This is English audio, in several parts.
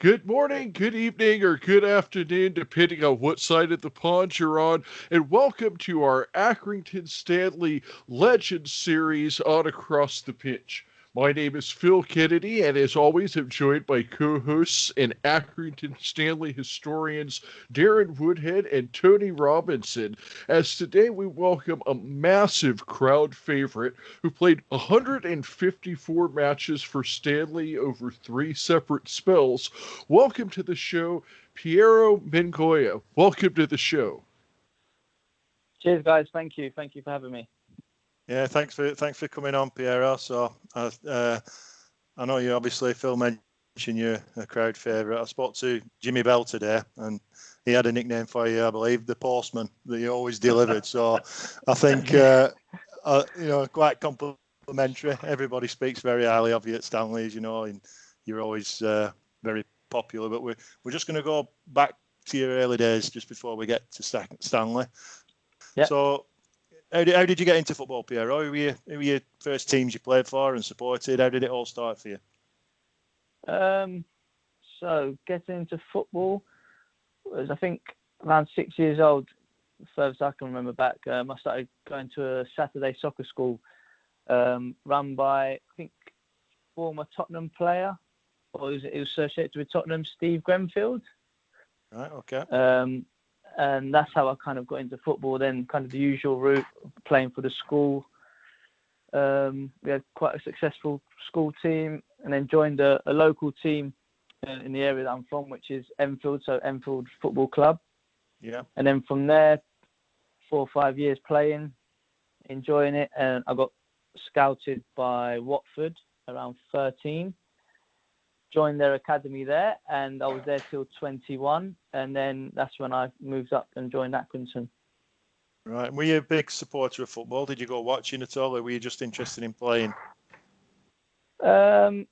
Good morning, good evening, or good afternoon, depending on what side of the pond you're on, and welcome to our Accrington Stanley Legends series on Across the Pitch. My name is Phil Kennedy, and as always, I'm joined by co-hosts and Accrington Stanley historians Darren Woodhead and Tony Robinson. As today we welcome a massive crowd favorite who played 154 matches for Stanley over three separate spells. Welcome to the show, Piero Mingoia. Welcome to the show. Cheers, guys. Thank you. Thank you for having me. Yeah, thanks for coming on, Piero. So I know you obviously, Phil mentioned you're a crowd favourite. I spoke to Jimmy Bell today, and he had a nickname for you, I believe, the Postman, that you always delivered. So I think quite complimentary. Everybody speaks very highly of you at Stanley's, and you're always very popular. But we're just going to go back to your early days just before we get to Stanley. Yep. So how did you get into football, Piero? Who were your first teams you played for and supported? How did it all start for you? So getting into football was, I think, around 6 years old. Furthest I can remember back, I started going to a Saturday soccer school run by, I think, former Tottenham player, or it was associated with Tottenham, Steve Grenfield. Right, okay. And that's how I kind of got into football. Then kind of the usual route, playing for the school. We had quite a successful school team, and then joined a local team in the area that I'm from, which is Enfield, so Enfield Football Club. Yeah. And then from there, 4 or 5 years playing, enjoying it, and I got scouted by Watford around 13. Joined their academy there, and I was there till 21, and then that's when I moved up and joined Accrington. Right. Were you a big supporter of football? Did you go watching at all, or were you just interested in playing? To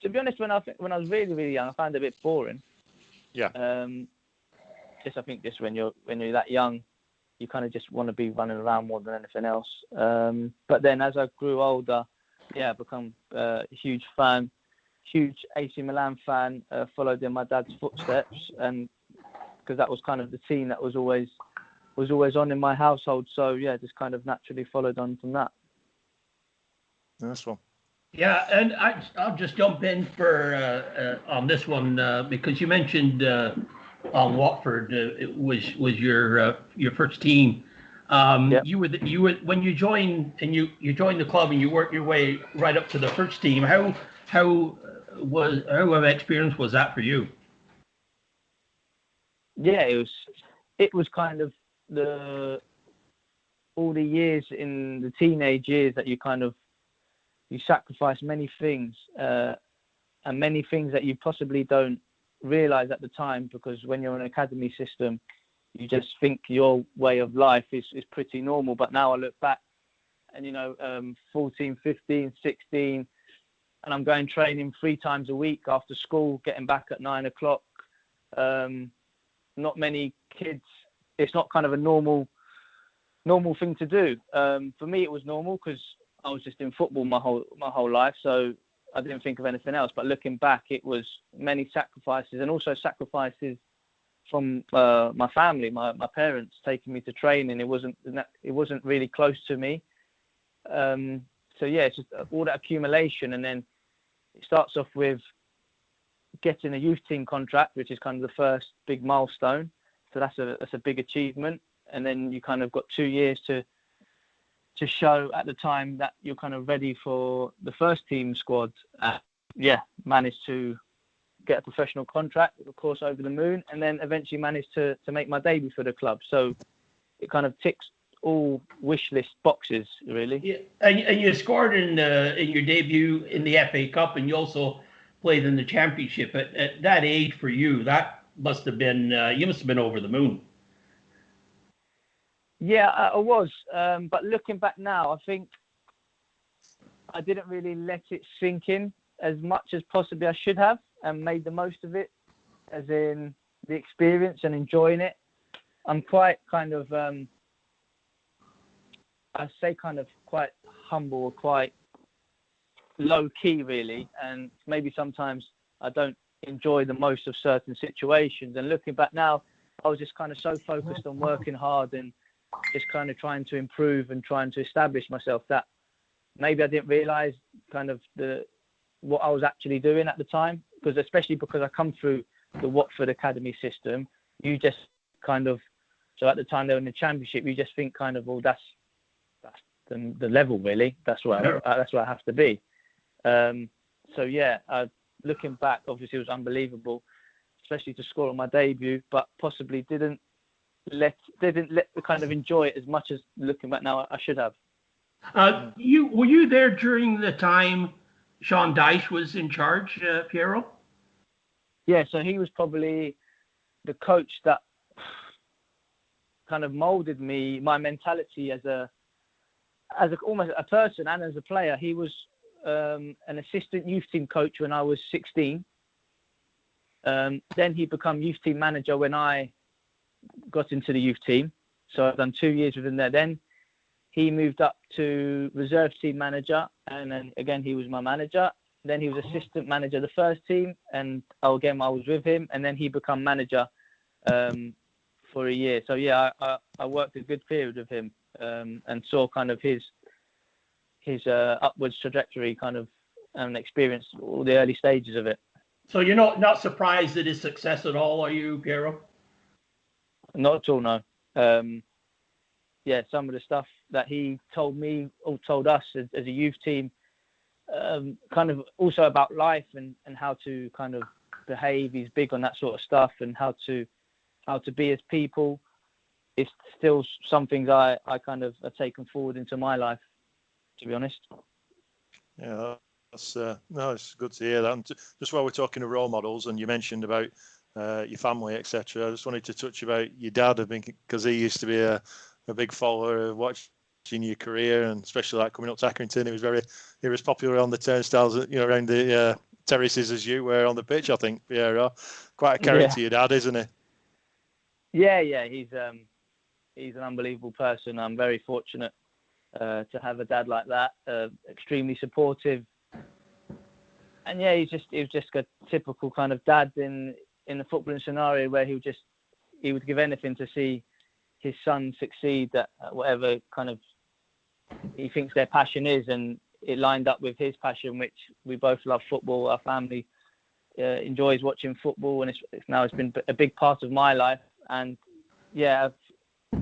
be honest, when I was really, really young, I found it a bit boring. Yeah. I think when you're that young, you kind of just want to be running around more than anything else. But then as I grew older, I become a huge fan. Huge AC Milan fan, followed in my dad's footsteps, and because that was kind of the team that was always on in my household. So yeah, just kind of naturally followed on from that. Nice one. Yeah, and I'll just jump in for on this one because you mentioned on Watford it was your first team. Yep. You were when you joined and you joined the club and you worked your way right up to the first team. How experience was that for you? Yeah, it was kind of all the years in the teenage years that you sacrifice many things and many things that you possibly don't realize at the time, because when you're in an academy system, you just think your way of life is pretty normal. But now I look back and 14, 15, 16, and I'm going training 3 times a week after school, getting back at 9 o'clock. Not many kids. It's not kind of a normal thing to do. For me, it was normal because I was just in football my whole life, so I didn't think of anything else. But looking back, it was many sacrifices, and also sacrifices from my family, my parents taking me to training. It wasn't really close to me. So yeah, it's just all that accumulation, and then it starts off with getting a youth team contract, which is kind of the first big milestone. So that's a big achievement. And then you kind of got 2 years to show at the time that you're kind of ready for the first team squad. Managed to get a professional contract, of course, over the moon, and then eventually managed to make my debut for the club. So it kind of ticks all wish list boxes, really. Yeah, and you scored in your debut in the FA Cup, and you also played in the Championship. At that age for you, that must have been you must have been over the moon. Yeah, I was. But looking back now, I think I didn't really let it sink in as much as possibly I should have, and made the most of it, as in the experience and enjoying it. I'm quite kind of I say kind of quite humble, quite low key, really, and maybe sometimes I don't enjoy the most of certain situations. And looking back now, I was just kind of so focused on working hard and just kind of trying to improve and trying to establish myself that maybe I didn't realise kind of what I was actually doing at the time. Because especially because I come through the Watford Academy system, you just kind of, so at the time they were in the Championship, you just think kind of, well, that's the level really. That's where I have to be. So yeah, looking back, obviously it was unbelievable, especially to score on my debut, but possibly didn't let kind of enjoy it as much as looking back now I should have. Were you there during the time Sean Dyche was in charge, Piero? Yeah, so he was probably the coach that kind of molded me, my mentality as almost a person and as a player. He was an assistant youth team coach when I was 16. Then he became youth team manager when I got into the youth team. So I've done 2 years with him there. Then he moved up to reserve team manager, and then again he was my manager. Then he was assistant manager of the first team, and again I was with him. And then he became manager for a year. So yeah, I worked a good period with him and saw kind of his upwards trajectory, kind of, and experienced all the early stages of it. So you're not surprised at his success at all, are you, Piero? Not at all, no. Yeah, some of the stuff that he told me or told us as a youth team, kind of also about life and how to kind of behave. He's big on that sort of stuff, and how to be as people. It's still some things I kind of have taken forward into my life, to be honest. Yeah, that's it's good to hear that. And just while we're talking of role models, and you mentioned about your family, etc., I just wanted to touch about your dad, because he used to be a big follower of watching your career, and especially like coming up to Accrington. He was popular on the turnstiles, around the terraces as you were on the pitch. I think Piero, quite a character, your dad, isn't he? Yeah, he's an unbelievable person. I'm very fortunate to have a dad like that. Extremely supportive, and yeah, he was just a typical kind of dad in the footballing scenario, where he would give anything to see his son succeed at whatever kind of he thinks their passion is, and it lined up with his passion, which we both love football. Our family enjoys watching football, and it's been a big part of my life. And yeah,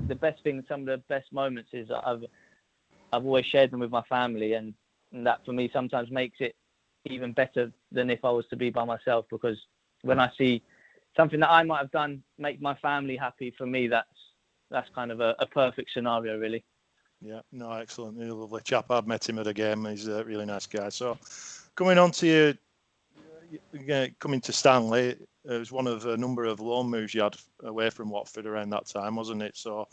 the best thing, some of the best moments is I've always shared them with my family, and that for me sometimes makes it even better than if I was to be by myself, because when I see something that I might have done make my family happy, for me that's kind of a perfect scenario, really. Yeah, no, excellent. He's a lovely chap. I've met him at a game. He's a really nice guy. So coming on to coming to Stanley, it was one of a number of loan moves you had away from Watford around that time, wasn't it? So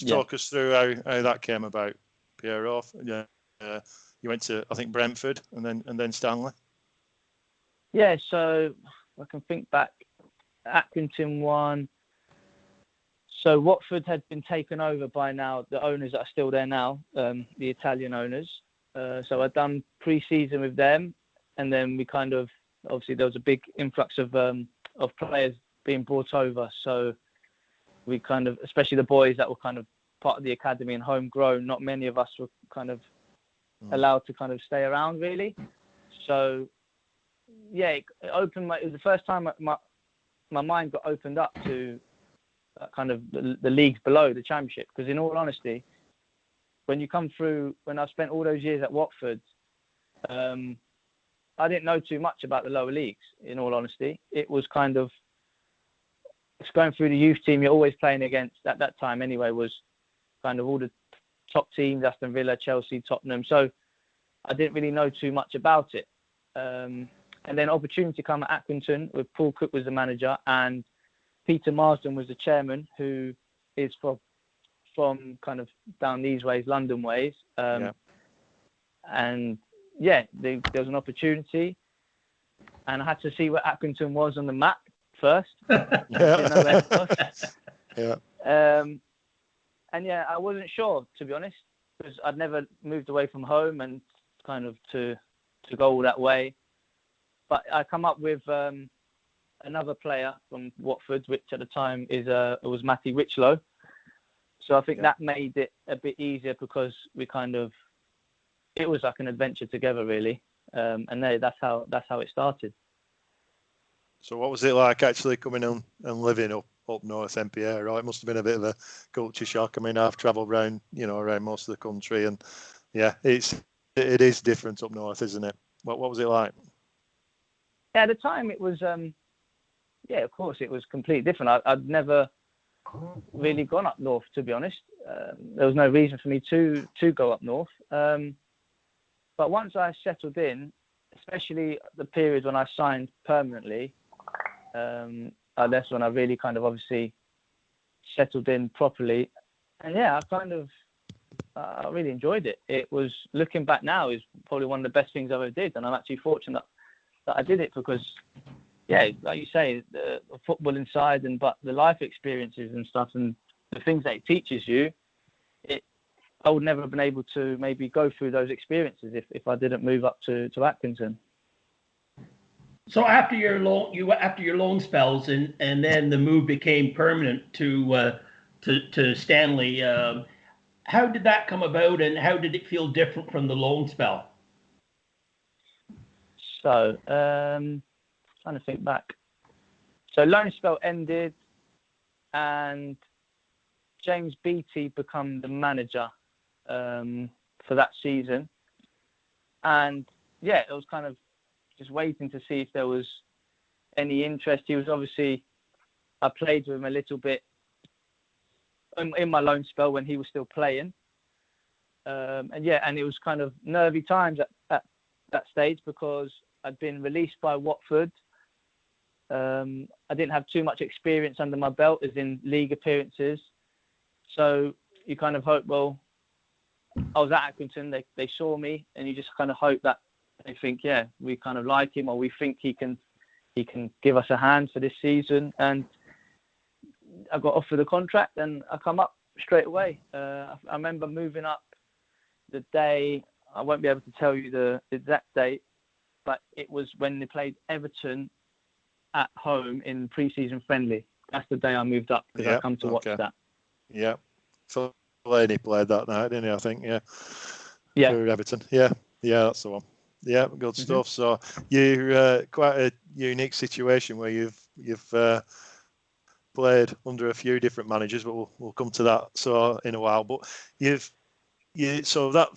talk us through how that came about, Piero. Yeah, you went to, I think, Brentford and then Stanley. Yeah, so I can think back. Accrington won. So Watford had been taken over by now the owners that are still there now, the Italian owners. So I'd done pre-season with them, and then we kind of, obviously there was a big influx of players being brought over. So we kind of, especially the boys that were kind of part of the academy and homegrown, not many of us were kind of allowed to kind of stay around, really. So yeah, it was the first time my mind got opened up to kind of the leagues below the Championship. Because in all honesty, when I spent all those years at Watford, I didn't know too much about the lower leagues, in all honesty. It was kind of, it's going through the youth team you're always playing against at that time anyway, was kind of all the top teams, Aston Villa, Chelsea, Tottenham. So I didn't really know too much about it. And then opportunity come at Accrington, with Paul Cook was the manager, and Peter Marsden was the chairman, who is from kind of down these ways, London ways. And yeah, there was an opportunity, and I had to see where Accrington was on the map first. Yeah. Didn't know where it was. Yeah. And yeah, I wasn't sure, to be honest, because I'd never moved away from home and kind of to go all that way. But I come up with another player from Watford, which at the time it was Matty Richlow. So I think that made it a bit easier because it was like an adventure together, really. And that's how it started. So what was it like actually coming in and living up north, MPA? Right, it must have been a bit of a culture shock. I mean, I've travelled around most of the country, and yeah, it is different up north, isn't it? What was it like? Yeah, at the time it was, of course, it was completely different. I'd never really gone up north, to be honest. There was no reason for me to go up north. But once I settled in, especially the period when I signed permanently, that's when I really kind of obviously settled in properly. And yeah, I really enjoyed it. It was, looking back now, is probably one of the best things I ever did. And I'm actually fortunate that I did it because, yeah, like you say, the football inside, but the life experiences and stuff and the things that it teaches you, I would never have been able to maybe go through those experiences if I didn't move up to Accrington. So after your loan spells and then the move became permanent to Stanley, how did that come about and how did it feel different from the loan spell? So, trying to think back. So loan spell ended and James Beattie became the manager for that season. And yeah, it was kind of just waiting to see if there was any interest. He was obviously, I played with him a little bit in my loan spell when he was still playing. And it was kind of nervy times at that stage because I'd been released by Watford. I didn't have too much experience under my belt, as in league appearances. So you kind of hope, well, I was at Accrington, they saw me, and you just kind of hope that they think, yeah, we kind of like him, or we think he can give us a hand for this season. And I got offered a contract, and I come up straight away. I remember moving up the day, I won't be able to tell you the exact date, but it was when they played Everton at home in pre-season friendly. That's the day I moved up because I come to watch that. Yeah. So Laney played that night, didn't he? I think, yeah. Yeah. For Everton. Yeah, that's the one. Yeah, good stuff. So you're quite a unique situation where you've played under a few different managers, but we'll come to that in a while. But so that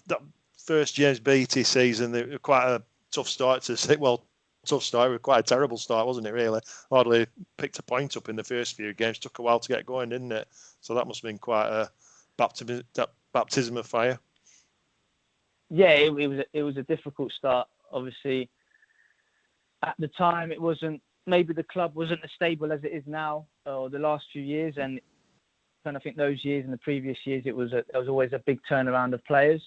first James Beattie season, they were quite a tough start to say. Well, tough start. It was quite a terrible start, wasn't it? Really, hardly picked a point up in the first few games. Took a while to get going, didn't it? So that must have been quite a baptism of fire. Yeah, it was a difficult start. Obviously, at the time, it wasn't. Maybe the club wasn't as stable as it is now, or the last few years. And I think those years and the previous years, there was always a big turnaround of players.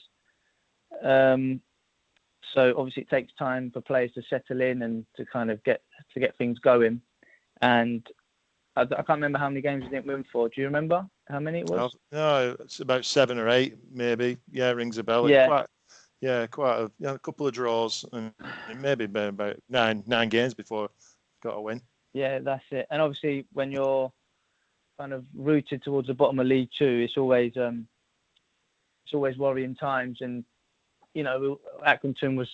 So obviously, it takes time for players to settle in and to kind of get things going. And I can't remember how many games we didn't win for. Do you remember how many it was? No, it's about 7 or 8, maybe. Yeah, rings a bell. Yeah. Quite a couple of draws and maybe about nine games before got a win. Yeah, that's it. And obviously, when you're kind of rooted towards the bottom of League Two, it's always worrying times. And Accrington was,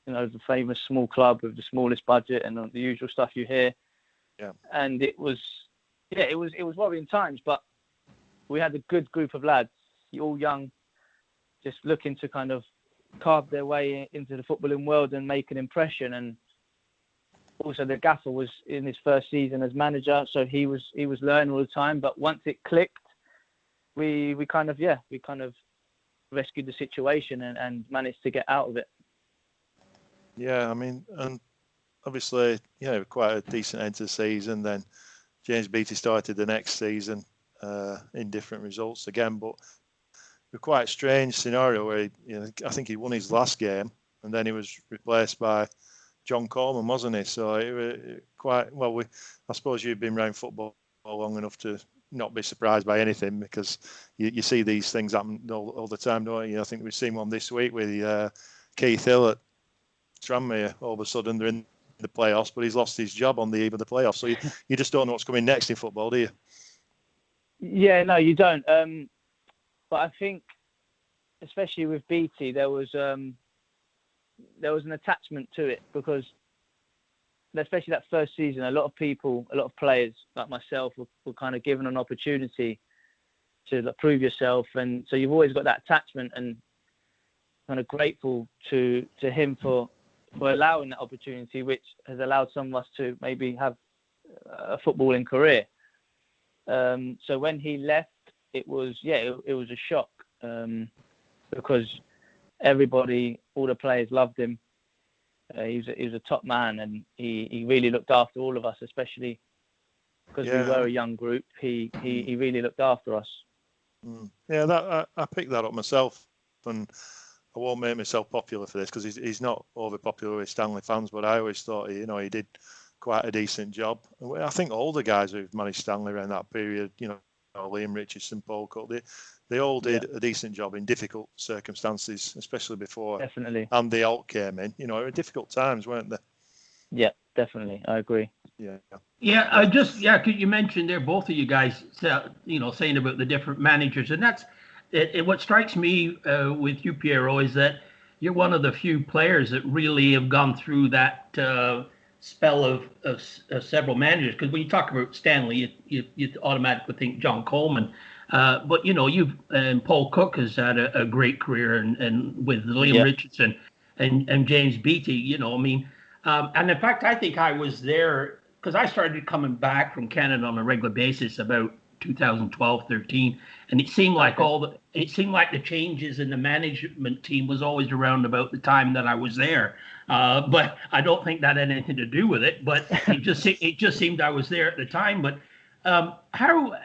the famous small club with the smallest budget and the usual stuff you hear. Yeah. And it was worrying times, but we had a good group of lads, all young, just looking to kind of carve their way into the footballing world and make an impression. And also the gaffer was in his first season as manager, so he was learning all the time. But once it clicked, we kind of rescued the situation and managed to get out of it. Yeah, I mean, and obviously, quite a decent end to the season. Then James Beattie started the next season in different results again, but a quite strange scenario where I think he won his last game and then he was replaced by John Coleman, wasn't he? So it was quite well. I suppose you've been around football long enough to not be surprised by anything because you see these things happen all the time, don't you? I think we've seen one this week with Keith Hill at Tranmere. All of a sudden they're in the playoffs, but he's lost his job on the eve of the playoffs. So you just don't know what's coming next in football, do you? Yeah, no, you don't. But I think, especially with BT, there was an attachment to it because, especially that first season, a lot of players like myself were kind of given an opportunity to prove yourself, and so you've always got that attachment and kind of grateful to him for allowing that opportunity, which has allowed some of us to maybe have a footballing career. So when he left, it was a shock because everybody, all the players loved him. He was a top man, and he really looked after all of us, especially because we were a young group. He really looked after us. Yeah, I picked that up myself, and I won't make myself popular for this because he's not over popular with Stanley fans, but I always thought he did quite a decent job. I think all the guys who've managed Stanley around that period, Liam Richardson, Paul Cook, they all did a decent job in difficult circumstances, especially before Andy Alt came in. At difficult times, weren't they? Yeah, definitely. I agree. Yeah. You mentioned there, both of you guys, saying about the different managers, and that's what strikes me with you, Piero, is that you're one of the few players that really have gone through that spell of several managers. Because when you talk about Stanley, you automatically think John Coleman. But Paul Cook has had a great career, and with Liam Richardson and James Beattie, and in fact, I think I was there because I started coming back from Canada on a regular basis about 2012-13, and it seemed like the changes in the management team was always around about the time that I was there. But I don't think that had anything to do with it. But it just seemed I was there at the time. But how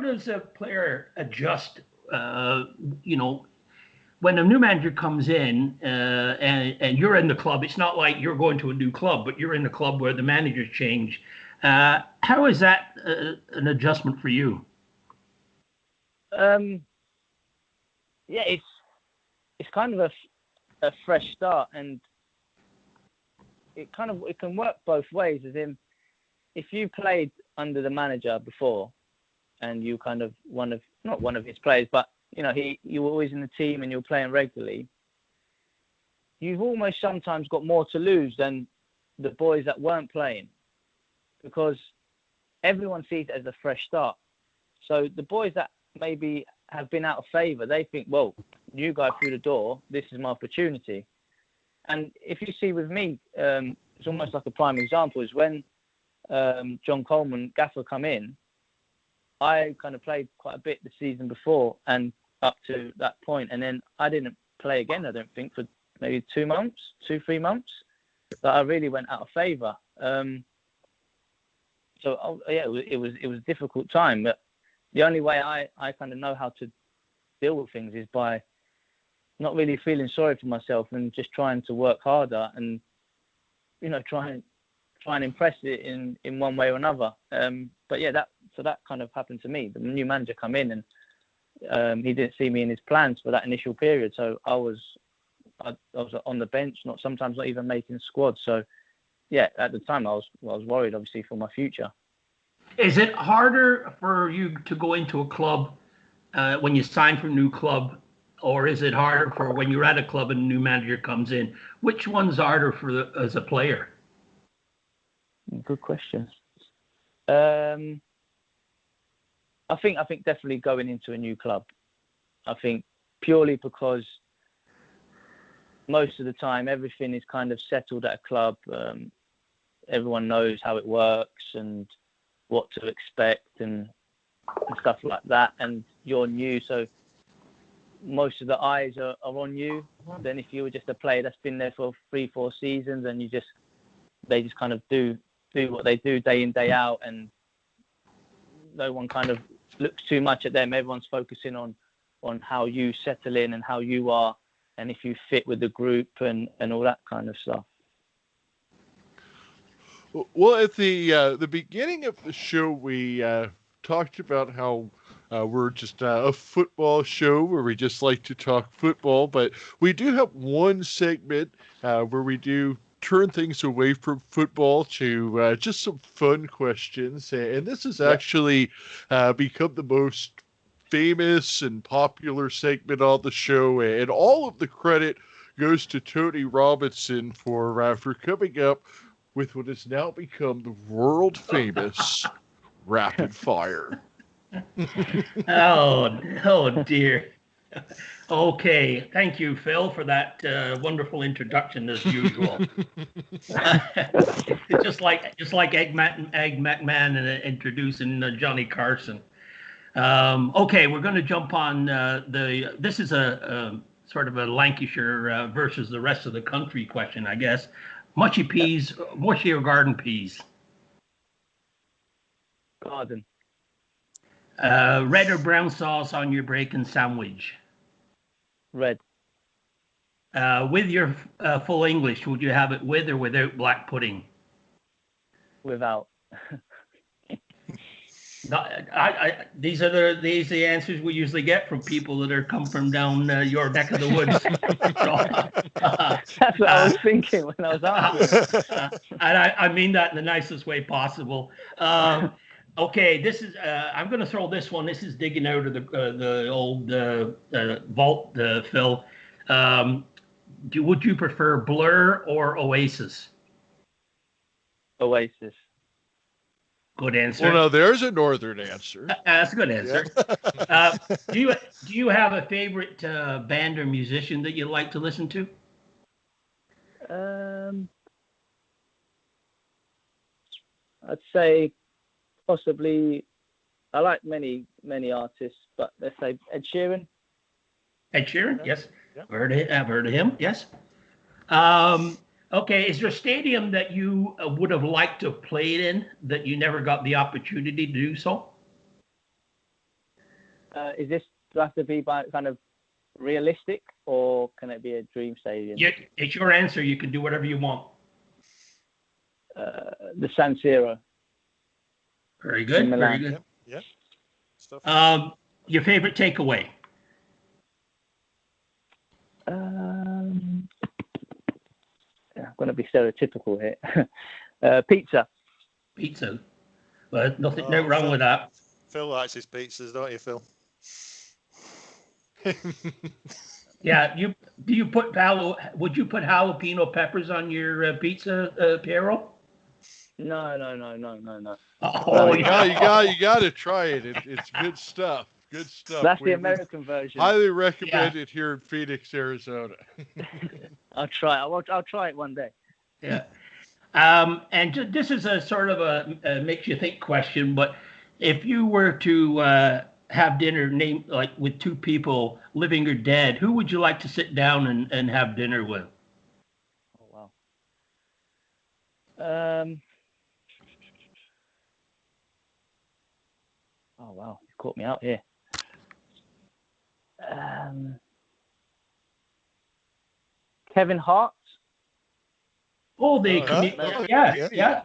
does a player adjust? When a new manager comes in and you're in the club, it's not like you're going to a new club, but you're in the club where the managers change. How is that an adjustment for you? It's kind of a fresh start, and it can work both ways. As in, if you played under the manager before, and you kind of not one of his players, but you were always in the team and you were playing regularly, you've almost sometimes got more to lose than the boys that weren't playing, because everyone sees it as a fresh start. So the boys that maybe have been out of favour, they think, well, new guy through the door, this is my opportunity. And if you see with me, it's almost like a prime example, is when John Coleman, Gaffer, come in, I kind of played quite a bit the season before and up to that point, and then I didn't play again, I don't think, for maybe 3 months. That I really went out of favour. It was a difficult time, but the only way I kind of know how to deal with things is by not really feeling sorry for myself and just trying to work harder and try and impress it in one way or another. That kind of happened to me. The new manager come in and he didn't see me in his plans for that initial period, so I was on the bench, sometimes not even making squad. So at the time I was worried, obviously, for my future. Is it harder for you to go into a club when you sign for a new club, or is it harder for when you're at a club and a new manager comes in? Which one's harder as a player? Good question. I think definitely going into a new club. I think purely because most of the time everything is kind of settled at a club. Everyone knows how it works and what to expect and stuff like that. And you're new, so most of the eyes are on you. Then if you were just a player that's been there for 3-4 seasons and they just kind of do what they do day in, day out, and no one kind of looks too much at them. Everyone's focusing on how you settle in and how you are, and if you fit with the group and all that kind of stuff. Well, at the beginning of the show, we talked about how we're just a football show where we just like to talk football, but we do have one segment where we do turn things away from football to just some fun questions. And this has actually become the most famous and popular segment on the show. And all of the credit goes to Tony Robinson for coming up with what has now become the world famous rapid fire. Oh dear. Okay, thank you, Phil, for that wonderful introduction as usual. just like Egg McMahon introducing Johnny Carson. Okay, we're going to jump on this is a sort of a Lancashire versus the rest of the country question, I guess. Mushy or garden peas? Garden. Red or brown sauce on your bacon sandwich? Red. With your full English, would you have it with or without black pudding? Without. These are the answers we usually get from people that are come from down your neck of the woods. That's what I was thinking when I was asking. And I mean that in the nicest way possible. Okay, this is. I'm going to throw this one. This is digging out of the old vault, Phil. Would you prefer Blur or Oasis? Oasis. Good answer. Well, no, there's a northern answer. That's a good answer. Yeah. Do you have a favorite band or musician that you like to listen to? I'd say possibly. I like many artists, but let's say Ed Sheeran. Ed Sheeran, Yeah. yes. Yeah. I've heard of him, yes. Okay, is there a stadium that you would have liked to have played in that you never got the opportunity to do so? Is this do I have to be kind of realistic, or can it be a dream stadium? Yeah, it's your answer. You can do whatever you want. The San Siro. Very good. In Milan. Very good. Yeah. Stuff. Your favorite takeaway? I'm going to be stereotypical here. Pizza. Pizza. But nothing no wrong with that. Phil likes his pizzas, don't you, Phil? Yeah. Would you put jalapeno peppers on your pizza, Piero? No. Oh, you got to try it. It's good stuff. Good stuff. That's the American version. Highly recommend it here in Phoenix, Arizona. I'll try. I'll try it one day. Yeah. And this is a sort of a makes you think question, but if you were to have dinner with two people, living or dead, who would you like to sit down and have dinner with? Oh wow. Oh wow, you caught me out here. Kevin Hart. Oh, yeah.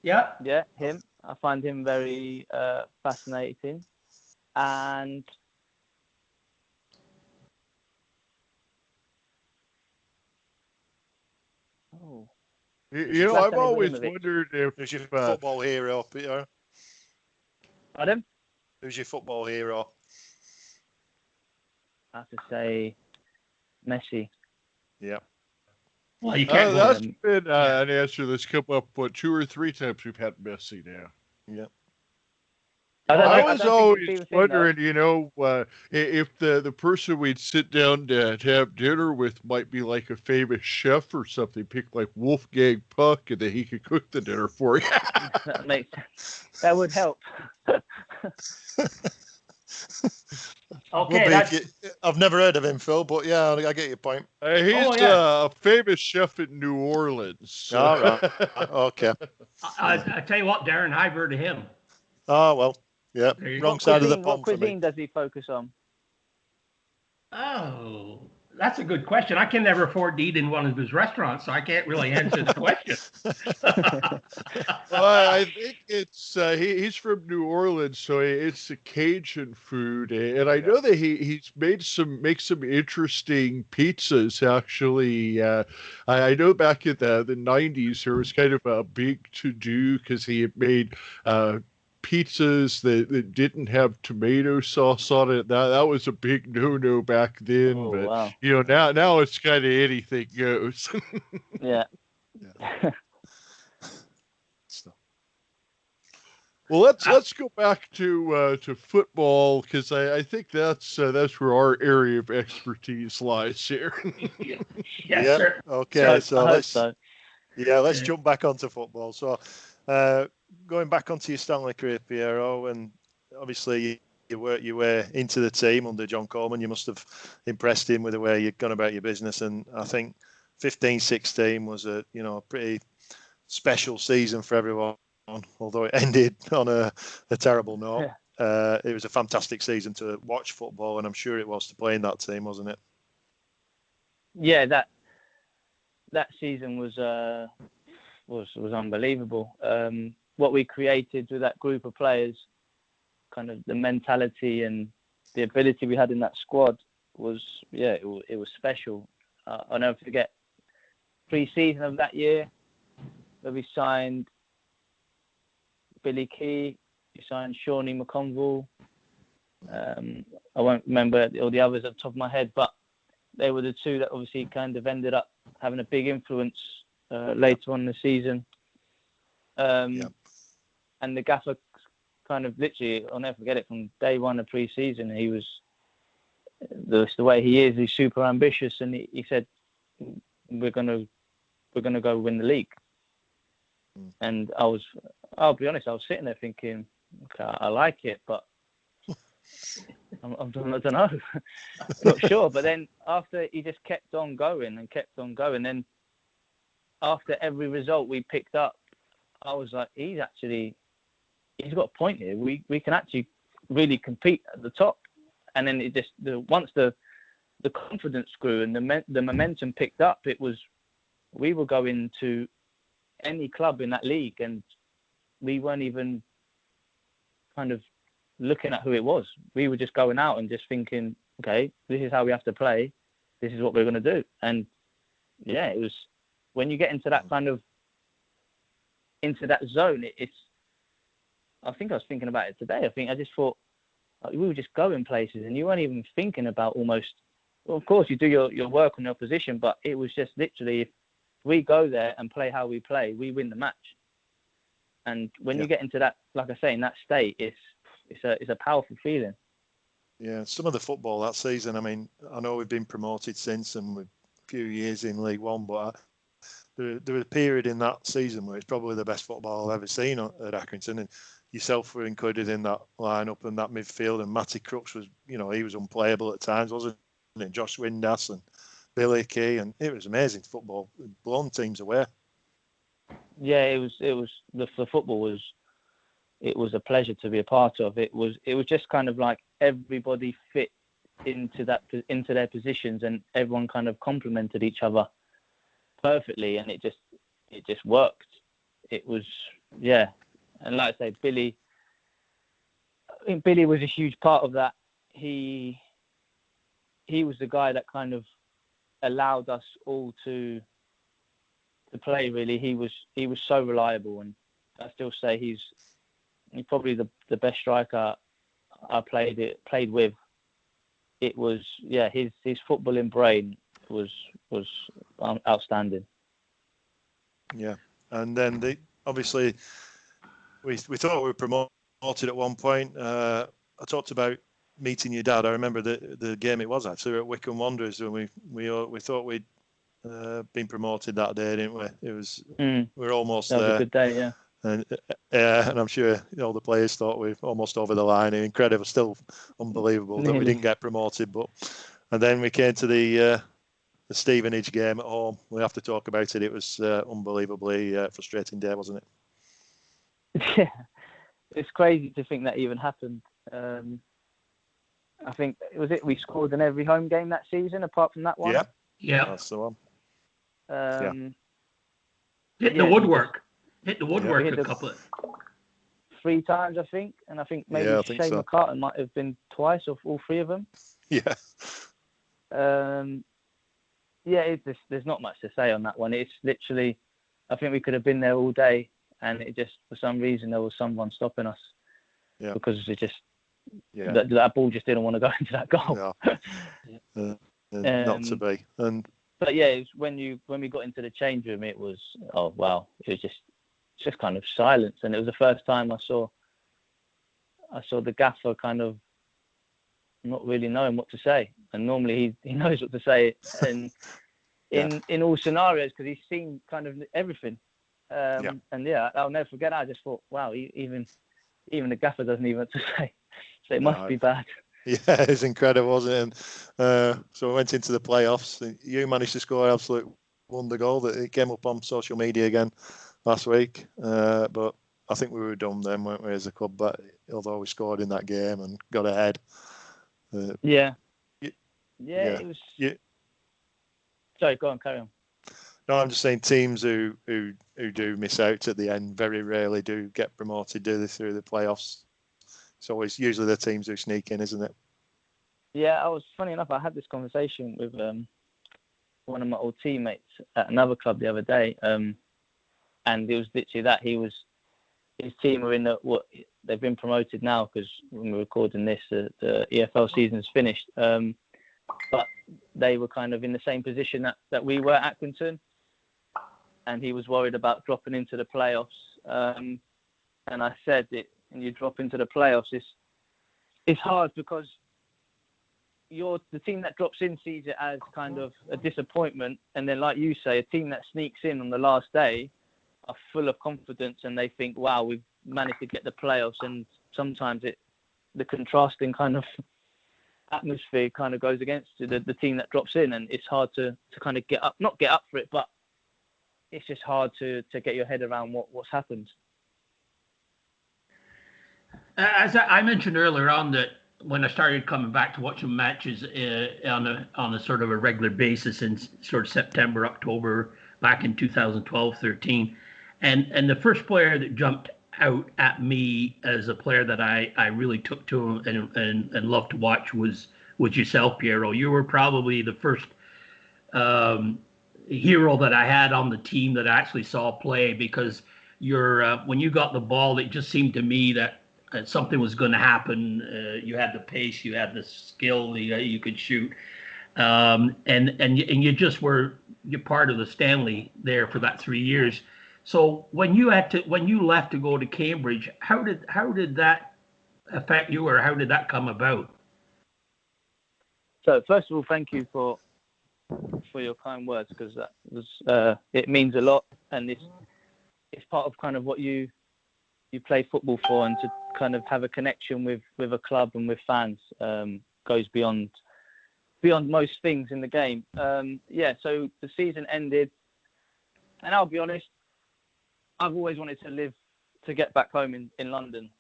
Yeah, him. I find him very fascinating. And I've always wondered if who's your football hero, Peter? Pardon? Who's your football hero? I have to say Messi. Yeah. Well, you can't. That's been an answer that's come up, 2 or 3 times we've had Messi now. Yeah. I was always wondering, if the person we'd sit down to have dinner with might be like a famous chef or something. Pick like Wolfgang Puck, and then he could cook the dinner for you. That makes sense. That would help. Okay, I've never heard of him, Phil, but yeah, I get your point. He's a famous chef in New Orleans. All right. Okay. I tell you what, Darren, I've heard of him. Oh, well. Yeah. Wrong side of the pond. What cuisine does he focus on? Oh, That's a good question. I can never afford to eat in one of his restaurants, so I can't really answer the question. Well, I think it's he's from New Orleans, so it's a Cajun food, and I know that he's makes some interesting pizzas. Actually, I know back in the '90s there was kind of a big to do because he had made pizzas that didn't have tomato sauce on it. That was a big no back then, Oh, but wow. now it's kind of anything goes. Yeah. Yeah. So, Well, let's go back to football because I think that's where our area of expertise lies here. Yes, yeah. sir. Okay. I hope so. Let's jump back onto football. So, going back onto your Stanley career, Piero, and obviously you worked your way into the team under John Coleman. You must have impressed him with the way you'd gone about your business, and I think 15-16 was a pretty special season for everyone. Although it ended on a terrible note, it was a fantastic season to watch football, and I'm sure it was to play in that team, wasn't it? Yeah, that season was unbelievable. What we created with that group of players, kind of the mentality and the ability we had in that squad was it was special. I'll never forget pre-season of that year where we signed Billy Key, we signed Shawnee McConville. I won't remember all the others off the top of my head, but they were the two that obviously kind of ended up having a big influence later on in the season. And the gaffer kind of literally, I'll never forget it, from day one of pre-season, he was, the way he is, he's super ambitious, and he said, we're gonna go win the league. And I'll be honest, I was sitting there thinking, okay, I like it, but I don't know, not sure. But then after he just kept on going, then after every result we picked up, I was like, he's got a point here. We can actually really compete at the top. And then it just once the confidence grew and the momentum picked up, we were going to any club in that league, and we weren't even kind of looking at who it was. We were just going out and just thinking, okay, this is how we have to play. This is what we're going to do. And yeah, it was when you get into that kind of into that zone. I think I was thinking about it today. I just thought we were just going places, and you weren't even thinking about almost. Well, of course, you do your work on your position, but it was just literally, if we go there and play how we play, we win the match. And when you get into that, like I say, in that state, it's a powerful feeling. Yeah, some of the football that season. I mean, I know we've been promoted since, and we're a few years in League One, but there was a period in that season where it's probably the best football I've ever seen at Accrington, and yourself were included in that lineup and that midfield. And Matty Crooks was, he was unplayable at times, wasn't it? Josh Windass and Billy Key, and it was amazing football. Blown teams away. Yeah, it was the football was. It was a pleasure to be a part of. It was just kind of like everybody fit into their positions, and everyone kind of complemented each other perfectly, and it just worked. It was, yeah. And like I say, Billy was a huge part of that. He was the guy that kind of allowed us all to play. Really, he was so reliable, and I still say he's probably the best striker I played with. It was, yeah, his footballing brain was outstanding. Yeah, and then obviously we thought we were promoted at one point. I talked about meeting your dad. I remember the game it was actually. We were at Wycombe Wanderers, and we thought we'd been promoted that day, didn't we? It was we were almost there. That was a good day, yeah. And I'm sure all the players thought we were almost over the line. Incredible, still unbelievable that we didn't get promoted. And then we came to the Stevenage game at home. We have to talk about it. It was unbelievably frustrating day, wasn't it? Yeah, it's crazy to think that even happened. I think we scored in every home game that season, apart from that one. Yeah. That's the one. Hit the woodwork a hit couple of 3 times, I think, and I think maybe I think Shane so. McCartan might have been twice or all 3 of them. Yeah. There's not much to say on that one. It's literally, I think we could have been there all day, and it just, for some reason, there was someone stopping us. Yeah. Because it just, that ball just didn't want to go into that goal. No. Not to be. But yeah, it was when we got into the change room, it was, oh wow, it was just kind of silence, and it was the first time I saw the gaffer kind of not really knowing what to say, and normally he knows what to say, and in all scenarios, because he's seen kind of everything. And I'll never forget. I just thought, wow, even the gaffer doesn't even know what to say, so it must be bad. Yeah, it's incredible, wasn't it? So we went into the playoffs. You managed to score an absolute wonder goal that it came up on social media again last week. But I think we were done then, weren't we, as a club? But although we scored in that game and got ahead. It was. Yeah. Sorry, go on, carry on. No, I'm just saying teams who do miss out at the end very rarely do get promoted, do they, through the playoffs? It's always usually the teams who sneak in, isn't it? Yeah, funny enough, I had this conversation with one of my old teammates at another club the other day, and it was literally that his team are in they've been promoted now, because when we're recording this, the EFL season's finished, but they were kind of in the same position that we were at Accrington, and he was worried about dropping into the playoffs, and I said it. And you drop into the playoffs, it's hard, because the team that drops in sees it as kind of a disappointment, and then, like you say, a team that sneaks in on the last day are full of confidence, and they think, wow, we've managed to get the playoffs. And sometimes the contrasting kind of atmosphere kind of goes against the team that drops in, and it's hard to kind of not get up for it, but it's just hard to get your head around what's happened. As I mentioned earlier on, that when I started coming back to watching matches on a sort of a regular basis in sort of September, October, back in 2012-13, and the first player that jumped out at me as a player that I really took to and loved to watch was yourself, Piero. You were probably the first hero that I had on the team that I actually saw play, because when you got the ball, it just seemed to me that something was going to happen. You had the pace, you had the skill, you could shoot, and you're part of the Stanley there for that 3 years. So when you left to go to Cambridge, how did that affect you, or how did that come about? So first of all, thank you for your kind words, because that was it means a lot, and it's part of kind of what you play football for, and to kind of have a connection with a club and with fans goes beyond most things in the game. So the season ended, and I'll be honest, I've always wanted to get back home in London.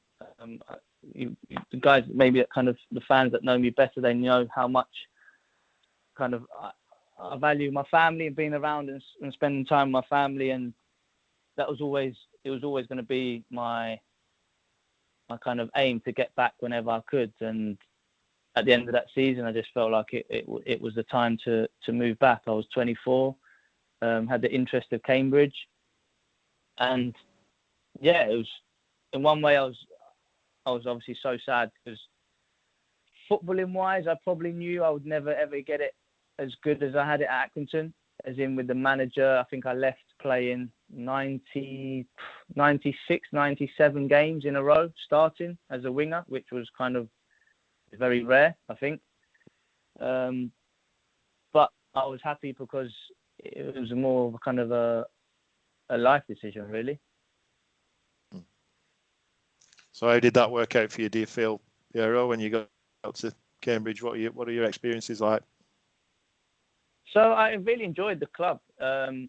The guys, maybe kind of the fans that know me better, they know how much kind of I value my family and being around and spending time with my family, and it was always going to be my kind of aim to get back whenever I could. And at the end of that season, I just felt like it was the time to move back. I was 24, had the interest of Cambridge, and it was, in one way I was obviously so sad, because footballing wise, I probably knew I would never ever get it as good as I had it at Accrington, as in with the manager. I think I left playing 90, 96, 97 games in a row starting as a winger, which was kind of very rare, I think. But I was happy because it was more of a kind of a life decision, really. So how did that work out for you, do you feel, Piero, when you got to Cambridge? What are your experiences like? So I really enjoyed the club. I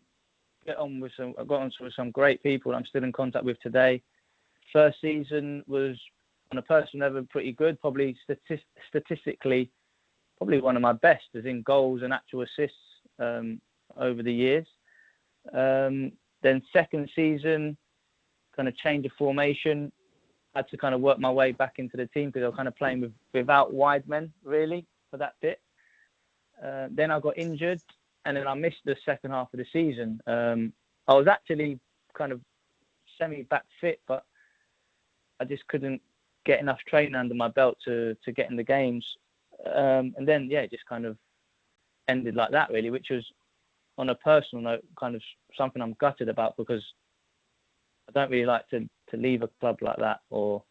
got on with some great people I'm still in contact with today. First season was on a personal level, pretty good. Probably statistically, probably one of my best, as in goals and actual assists over the years. Then second season, kind of change of formation. Had to kind of work my way back into the team because I was kind of playing without wide men, really, for that bit. Then I got injured, and then I missed the second half of the season. I was actually kind of semi-back fit, but I just couldn't get enough training under my belt to get in the games. And then, it just kind of ended like that, really, which was, on a personal note, kind of something I'm gutted about, because I don't really like to leave a club like that or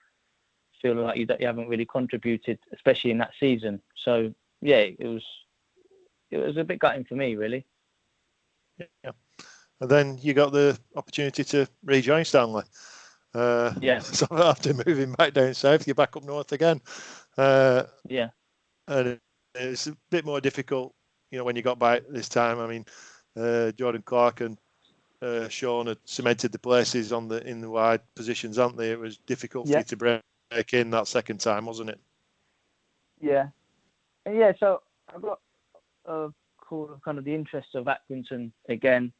feel like you haven't really contributed, especially in that season. So, it was a bit gutting for me, really. Yeah. And then you got the opportunity to rejoin Stanley. So after moving back down south, you're back up north again. And it's a bit more difficult, when you got back this time. I mean, Jordan Clark and Sean had cemented the places in the wide positions, aren't they? It was difficult for you to break in that second time, wasn't it? Yeah. And so I got a call of kind of the interest of Accrington again.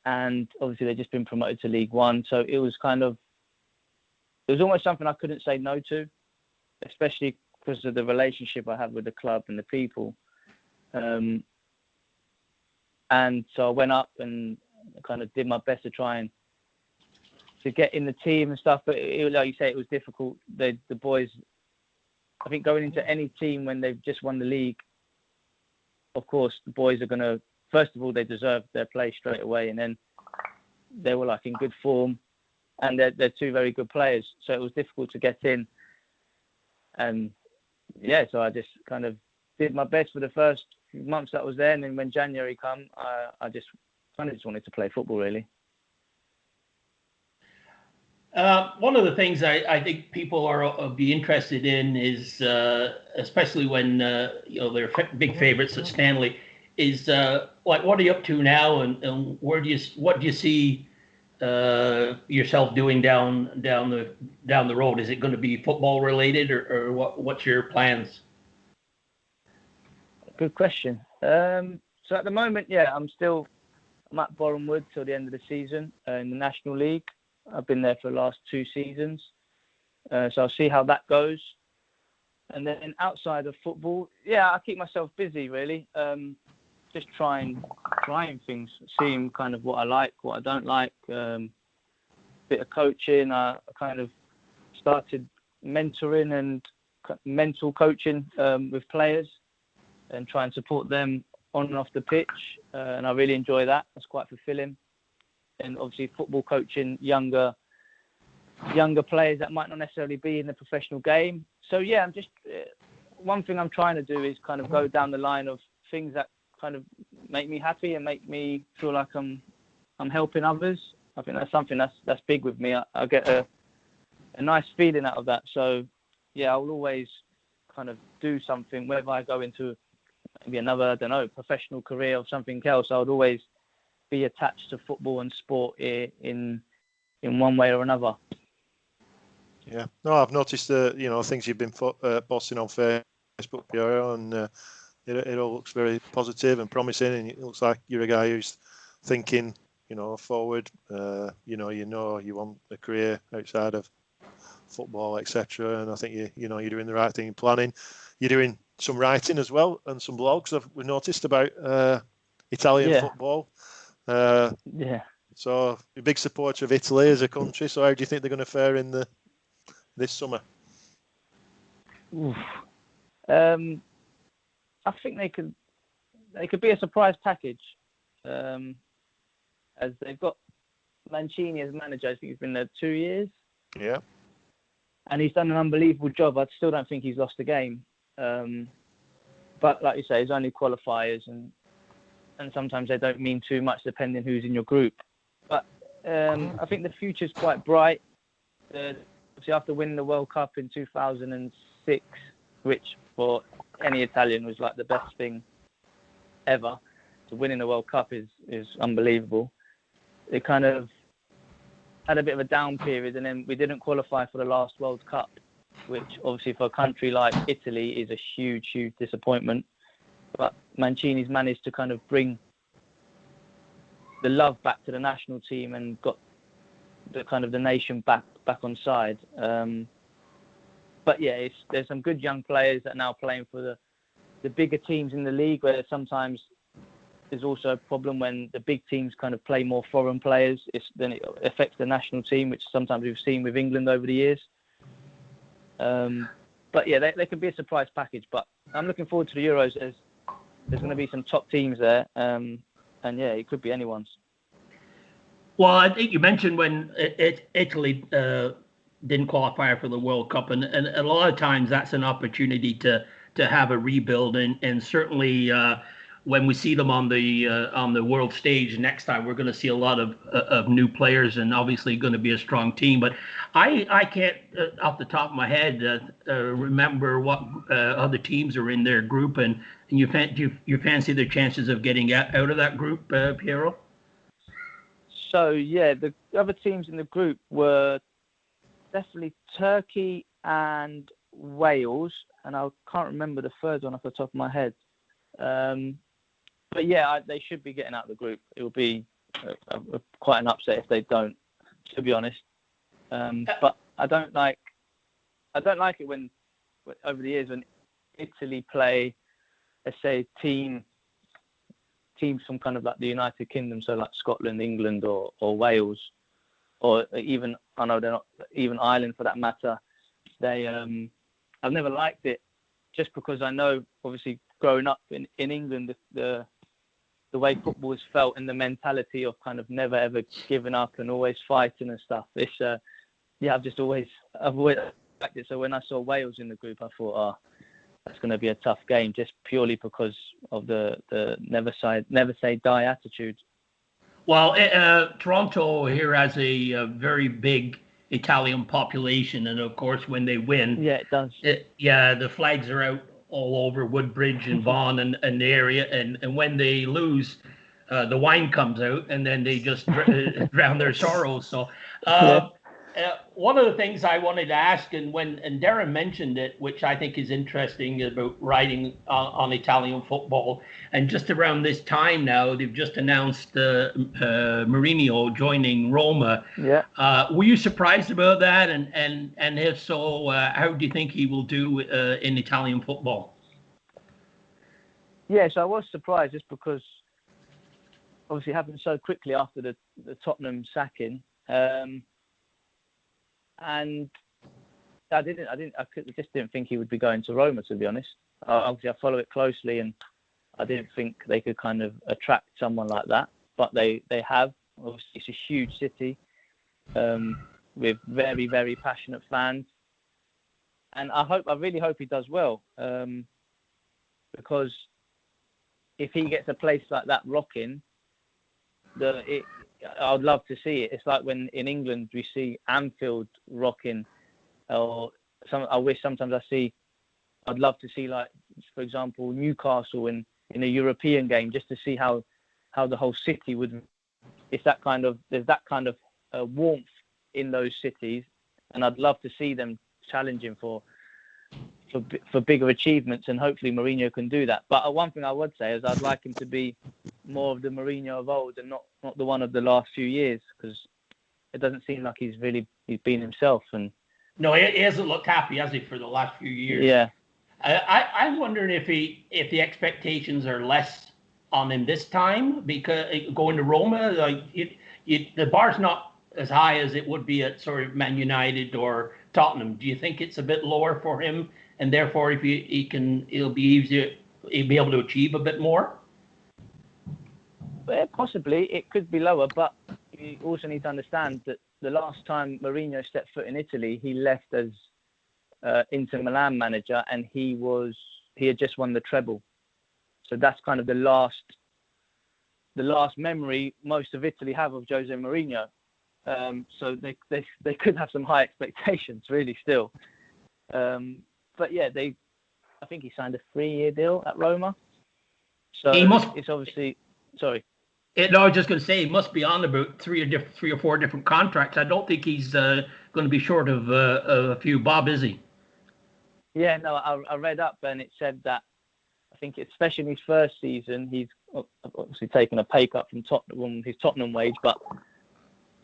And obviously they've just been promoted to League One. So it was almost something I couldn't say no to, especially because of the relationship I have with the club and the people. And so I went up and kind of did my best to try and to get in the team and stuff. But like you say, it was difficult. The boys, I think, going into any team when they've just won the league, of course, the boys are going to, first of all, they deserve their place straight away. And then they were in good form, and they're two very good players. So it was difficult to get in. And so I just kind of did my best for the first few months that I was there. And then when January come, I just wanted to play football, really. One of the things I think people are be interested in is, especially when they're big favorites at Stanley, is what are you up to now, and what do you see yourself doing down the road? Is it going to be football related, or what's your plans? Good question. So at the moment, I'm at Bournemouth till the end of the season in the National League. I've been there for the last 2 seasons. So I'll see how that goes. And then outside of football, I keep myself busy, really. Just trying things, seeing kind of what I like, what I don't like. Bit of coaching. I kind of started mentoring and mental coaching with players and try and support them on and off the pitch. And I really enjoy that. That's quite fulfilling. And obviously football coaching younger players that might not necessarily be in the professional game. So I'm just, one thing I'm trying to do is kind of go down the line of things that kind of make me happy and make me feel like I'm helping others. I think that's something that's big with me. I get a nice feeling out of that. So I will always kind of do something, whether I go into maybe another, professional career or something else. I would always be attached to football and sport in one way or another. Yeah, no, I've noticed things you've been posting on Facebook, Piero, and it all looks very positive and promising, and it looks like you're a guy who's thinking, forward. You want a career outside of football, etc. And I think you're doing the right thing in planning. You're doing some writing as well and some blogs we've noticed about Italian football. So you're a big supporter of Italy as a country. So how do you think they're going to fare in this summer? I think they could be a surprise package, as they've got Mancini as manager. I think he's been there 2 years. Yeah. And he's done an unbelievable job. I still don't think he's lost a game. But like you say, it's only qualifiers, and sometimes they don't mean too much depending who's in your group. But I think the future's quite bright. Obviously, after winning the World Cup in 2006, which for any Italian was like the best thing ever, so winning the World Cup is unbelievable. It kind of had a bit of a down period, and then we didn't qualify for the last World Cup, which obviously for a country like Italy is a huge, huge disappointment. But Mancini's managed to kind of bring the love back to the national team and got the kind of the nation back on side. But yeah, there's some good young players that are now playing for the bigger teams in the league, where sometimes there's also a problem when the big teams kind of play more foreign players. Then it affects the national team, which sometimes we've seen with England over the years. But yeah, they can be a surprise package. But I'm looking forward to the Euros. There's going to be some top teams there. And yeah, it could be anyone's. Well, I think you mentioned when Italy didn't qualify for the World Cup, and a lot of times that's an opportunity to have a rebuild, and certainly when we see them on the world stage next time, we're going to see a lot of new players, and obviously going to be a strong team. But I can't off the top of my head remember what other teams are in their group, and you fancy their chances of getting out of that group, Piero? So yeah, the other teams in the group were definitely Turkey and Wales, and I can't remember the third one off the top of my head. But yeah, they should be getting out of the group. It will be quite an upset if they don't, to be honest. But I don't like it when over the years when Italy play, let's say, teams from kind of like the United Kingdom, so like Scotland, England, or Wales, or even I know they're not even Ireland for that matter. They I've never liked it, just because I know obviously growing up in England, the way football is felt and the mentality of kind of never ever giving up and always fighting and stuff. It's I've always liked it. So when I saw Wales in the group, I thought, that's going to be a tough game, just purely because of the never say die attitude. Well, Toronto here has a very big Italian population, and of course, when they win, yeah, it does. The flags are out all over Woodbridge and Vaughan and the area, and when they lose, the wine comes out, and then they just drown their sorrows. So, one of the things I wanted to ask, and Darren mentioned it, which I think is interesting about writing on Italian football, and just around this time now, they've just announced Mourinho joining Roma. Yeah. Were you surprised about that? And if so, how do you think he will do in Italian football? Yes, I was surprised, just because obviously it happened so quickly after the Tottenham sacking. And I just didn't think he would be going to Roma, to be honest. Obviously, I follow it closely, and I didn't think they could kind of attract someone like that. But they have. Obviously, it's a huge city with very, very passionate fans. And I really hope he does well, because if he gets a place like that rocking, I'd love to see it. It's like when in England we see Anfield rocking, or sometimes I'd love to see, like, for example, Newcastle in a European game, just to see how the whole city would. There's that kind of warmth in those cities, and I'd love to see them challenging for bigger achievements, and hopefully Mourinho can do that. But one thing I would say is I'd like him to be more of the Mourinho of old, and not the one of the last few years, because it doesn't seem like he's been himself. And no, he hasn't looked happy, has he, for the last few years? Yeah. I'm wondering if the expectations are less on him this time, because going to Roma, like the bar's not as high as it would be at sort of Man United or Tottenham. Do you think it's a bit lower for him, and therefore if he'll be able to achieve a bit more? Possibly, it could be lower, but you also need to understand that the last time Mourinho stepped foot in Italy, he left as Inter Milan manager, and he had just won the treble. So that's kind of the last memory most of Italy have of Jose Mourinho. So they could have some high expectations, really, still. But yeah, I think he signed a 3-year deal at Roma. So it's obviously, sorry. No, I was just going to say he must be on about three or four different contracts. I don't think he's going to be short of a few bob, is he? Yeah, no, I read up and it said that I think especially in his first season, he's obviously taken a pay cut from Tottenham, his Tottenham wage, but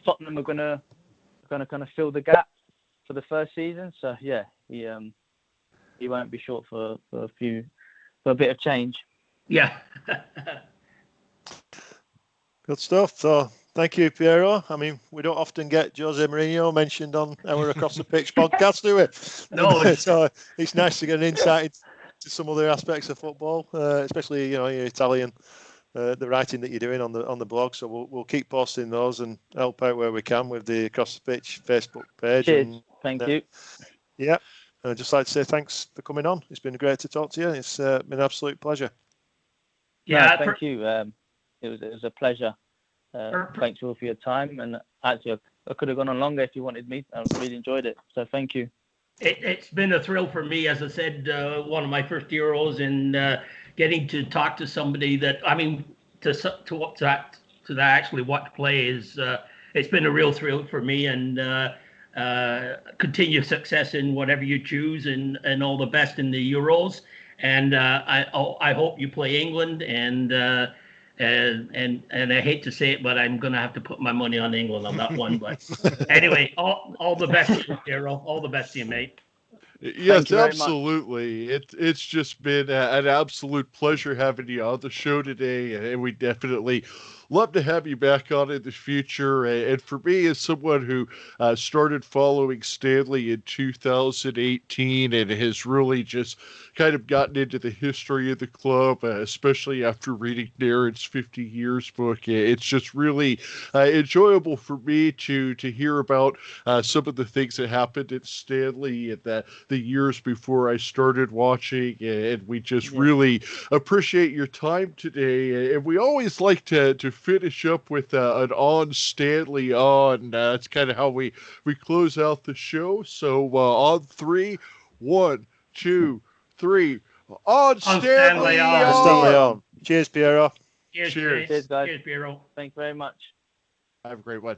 Tottenham are gonna kind of fill the gap for the first season. So yeah, he won't be short for a bit of change. Yeah. Good stuff. So thank you, Piero. I mean, we don't often get Jose Mourinho mentioned on our Across the Pitch podcast, do we? No. So it's nice to get an insight into some other aspects of football, especially your Italian, the writing that you're doing on the blog. So we'll keep posting those and help out where we can with the Across the Pitch Facebook page. Cheers. Thank you. Yeah. I'd just like to say thanks for coming on. It's been great to talk to you. It's been an absolute pleasure. Yeah, thank you. It was a pleasure. Thanks all for your time. And actually, I could have gone on longer if you wanted me. I really enjoyed it. So thank you. It's been a thrill for me, as I said, one of my first Euros, and getting to talk to somebody that, I mean, to actually watch play is it's been a real thrill for me, and continue success in whatever you choose, and all the best in the Euros. And I hope you play England, and I hate to say it, but I'm going to have to put my money on England on that one. But anyway, all the best to you, Daryl. All the best to you, mate. Yes, absolutely. It's just been an absolute pleasure having you on the show today, and we definitely love to have you back on in the future. And for me, as someone who started following Stanley in 2018 and has really just kind of gotten into the history of the club, especially after reading Darren's 50 Years book, it's just really enjoyable for me to hear about some of the things that happened at Stanley and the years before I started watching. And we just really appreciate your time today. And we always like to finish up with an on Stanley on. That's kind of how we close out the show. So on 3, 1, 2, 3. On Stanley on. Cheers, Piero. Cheers, guys. Cheers, Piero. Thank you very much. Have a great one.